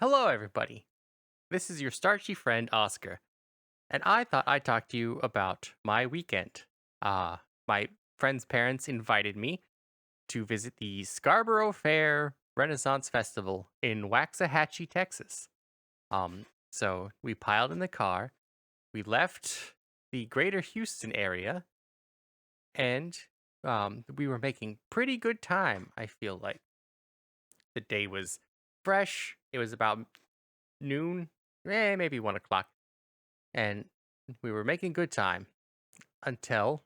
Hello, everybody. This is your starchy friend Oscar, and I thought I'd talk to you about my weekend. My friend's parents invited me to visit the Scarborough Fair Renaissance Festival in Waxahachie, Texas. So we piled in the car, we left the greater Houston area, and we were making pretty good time, I feel like. The day was fresh. It was about noon, maybe 1 o'clock, and we were making good time until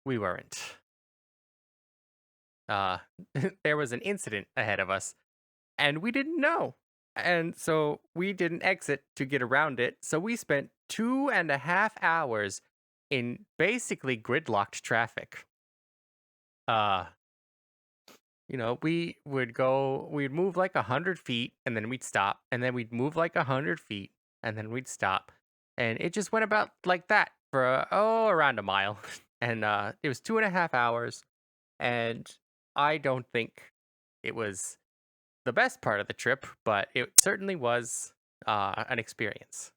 we weren't. Uh, there was an incident ahead of us, and we didn't know. And so we didn't exit to get around it. So we spent 2.5 hours in basically gridlocked traffic. Uh, we'd move like 100 feet and then we'd stop, and then we'd move like 100 feet and then we'd stop. And it just went about like that for, around a mile. And it was 2.5 hours. And I don't think it was the best part of the trip, but it certainly was an experience.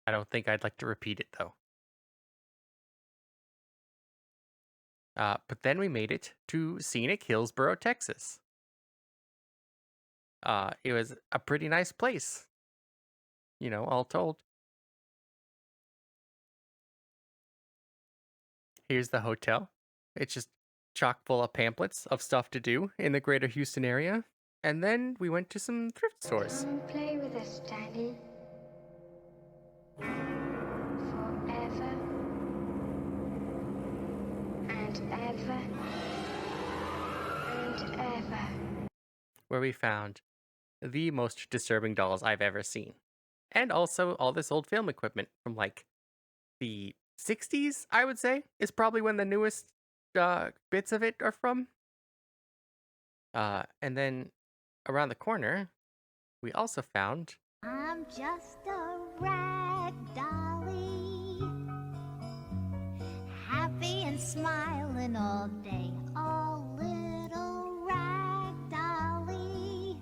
I don't think I'd like to repeat it though. But then we made it to scenic Hillsboro, Texas. It was a pretty nice place, all told. Here's the hotel. It's just chock full of pamphlets of stuff to do in the greater Houston area. And then we went to some thrift stores. Come and play with us, Danny. Forever and ever and ever. Where we found the most disturbing dolls I've ever seen. And also all this old film equipment from like the 60s, I would say, is probably when the newest bits of it are from. And then around the corner, we also found I'm just a rag dolly, happy and smiling all day, a little rag dolly,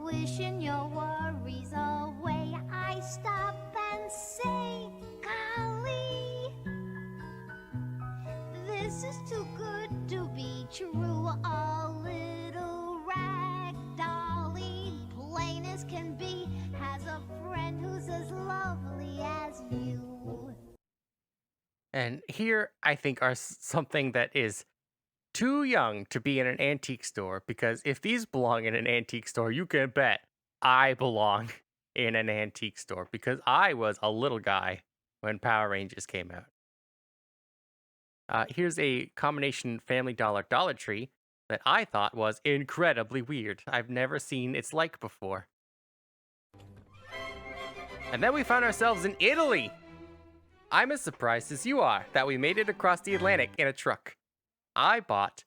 wishing your worries away. I stop and say, golly, this is too good to be true. A little rag dolly, plain as can be, has a friend who's as lovely as you. And here, I think, are something that is too young to be in an antique store, because if these belong in an antique store, you can bet I belong in an antique store, because I was a little guy when Power Rangers came out. Here's a combination Family Dollar Dollar Tree that I thought was incredibly weird. I've never seen its like before. And then we found ourselves in Italy. I'm as surprised as you are that we made it across the Atlantic in a truck. I bought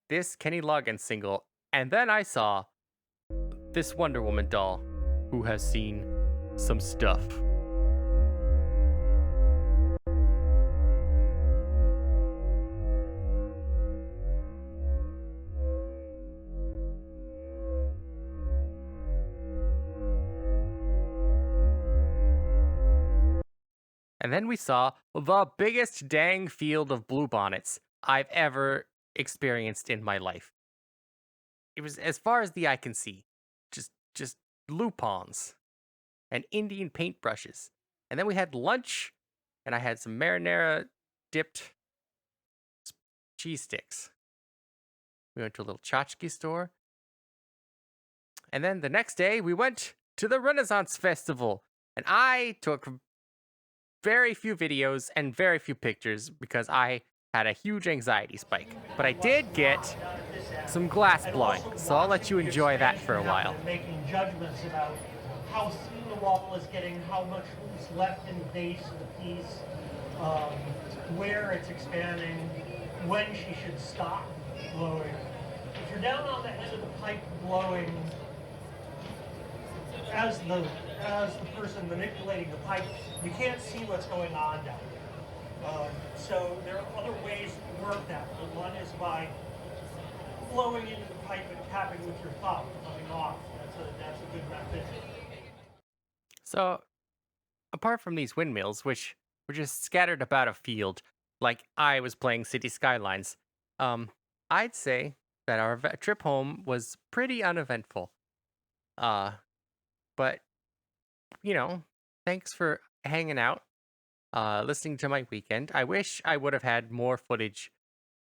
this Kenny Loggins single, and then I saw this Wonder Woman doll who has seen some stuff. And then we saw the biggest dang field of bluebonnets I've ever experienced in my life. It was as far as the eye can see, just lupons and Indian paintbrushes. And then we had lunch, and I had some marinara dipped cheese sticks. We went to a little tchotchke store. And then the next day, we went to the Renaissance Festival, and I took very few videos and very few pictures because I had a huge anxiety spike. But I did get some glass blowing, so I'll let you enjoy that for a while. Making judgments about how thin the wall is getting, how much is left in the base of the piece, where it's expanding, when she should stop blowing. If you're down on the end of the pipe blowing, as the person manipulating the pipe, you can't see what's going on down there. So there are other ways to work that. One is by flowing into the pipe and tapping with your thumb, coming off. That's a good method. So, apart from these windmills, which were just scattered about a field, like I was playing City Skylines, um, I'd say that our trip home was pretty uneventful. Uh, but thanks for hanging out, listening to my weekend. I wish I would have had more footage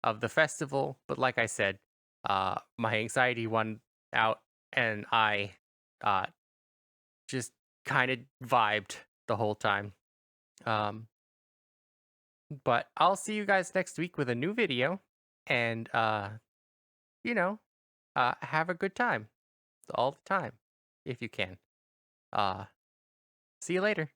of the festival, but like I said, my anxiety won out, and I uh, just kind of vibed the whole time. Um, but I'll see you guys next week with a new video, and you know, have a good time all the time if you can. Uh, See you later.